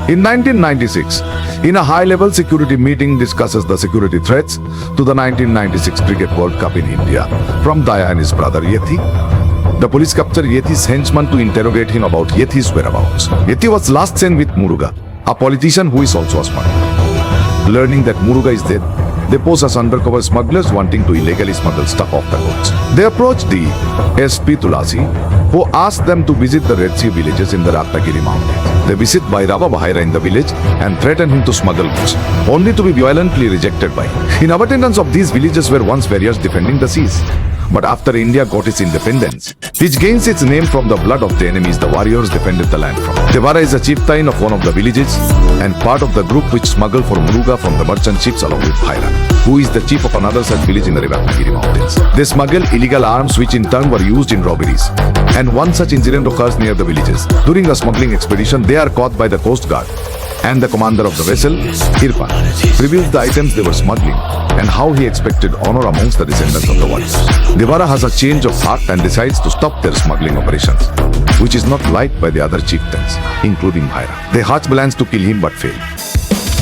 In 1996, in a high-level security meeting discusses the security threats to the 1996 Cricket World Cup in India from Daya and his brother Yethi. The police captured Yethi's henchman to interrogate him about Yethi's whereabouts. Yethi was last seen with Muruga, a politician who is also a smuggler. Learning that Muruga is dead, they pose as undercover smugglers wanting to illegally smuggle stuff off the coast. They approached the SP Tulasi, who asked them to visit the Red Sea villages in the Ratnagiri mountains. They visit Bhairava Bhaira in the village and threaten him to smuggle goods, only to be violently rejected by him. Inhabitants of these villages were once warriors defending the seas. But after India got its independence, which gains its name from the blood of the enemies the warriors defended the land from. Devara is a chieftain of one of the villages and part of the group which smuggled for Muruga from the merchant ships along with Bhaira, who is the chief of another such village in the Ratnagiri mountains. They smuggle illegal arms which in turn were used in robberies. And one such incident occurs near the villages. During a smuggling expedition, they are caught by the Coast Guard, and the commander of the vessel, Irfan, reveals the items they were smuggling and how he expected honor amongst the descendants of the warriors. Devara has a change of heart and decides to stop their smuggling operations, which is not liked by the other chieftains, including Bhaira. They hatch plans to kill him but fail.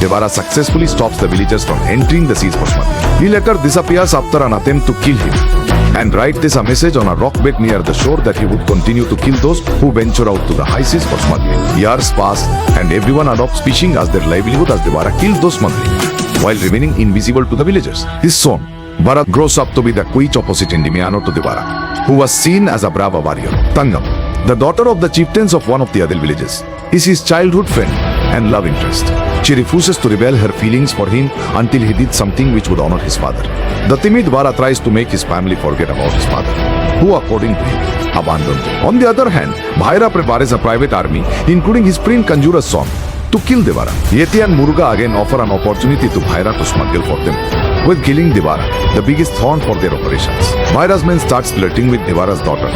Devara successfully stops the villagers from entering the seas for smuggling. He later disappears after an attempt to kill him and writes a message on a rock bed near the shore that he would continue to kill those who venture out to the high seas for smuggling. Years pass and everyone adopts fishing as their livelihood as Devara kills those smuggling, while remaining invisible to the villagers. His son, Bharat, grows up to be the quiche opposite Indimiano to Devara, who was seen as a brave warrior. Tangam, the daughter of the chieftains of one of the other villages, is his childhood friend and love interest. She refuses to reveal her feelings for him until he did something which would honor his father. The timid Vara tries to make his family forget about his father, who according to him, abandoned him. On the other hand, Bhaira prepares a private army, including his prince Kanjura's son, to kill Devara. Yethi and Muruga again offer an opportunity to Bhaira to smuggle for them, with killing Devara, the biggest thorn for their operations. Bhaira's men starts flirting with Devara's daughter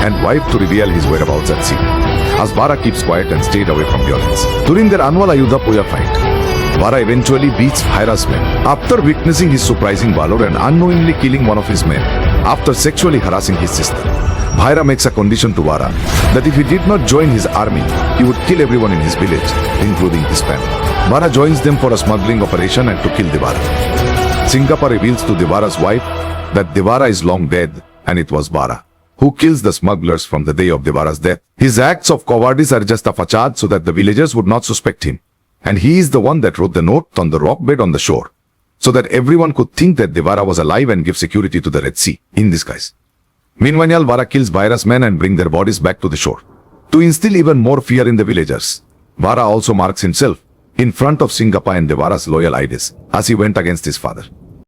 and wife to reveal his whereabouts at sea, as Bhaira keeps quiet and stayed away from violence. During their annual Ayudha Puja fight, Bhaira eventually beats Bhaira's men after witnessing his surprising valor and unknowingly killing one of his men after sexually harassing his sister. Bhaira makes a condition to Bhaira that if he did not join his army, he would kill everyone in his village, including his family. Bhaira joins them for a smuggling operation and to kill Devara. Singappa reveals to Devara's wife that Devara is long dead and it was Bhaira who kills the smugglers from the day of Devara's death. His acts of cowardice are just a facade so that the villagers would not suspect him. And he is the one that wrote the note on the rock bed on the shore, so that everyone could think that Devara was alive and give security to the Red Sea in disguise. Meanwhile, Bhaira kills Bhaira's men and bring their bodies back to the shore. To instill even more fear in the villagers, Bhaira also marks himself in front of Singappa and Devara's loyal idols as he went against his father.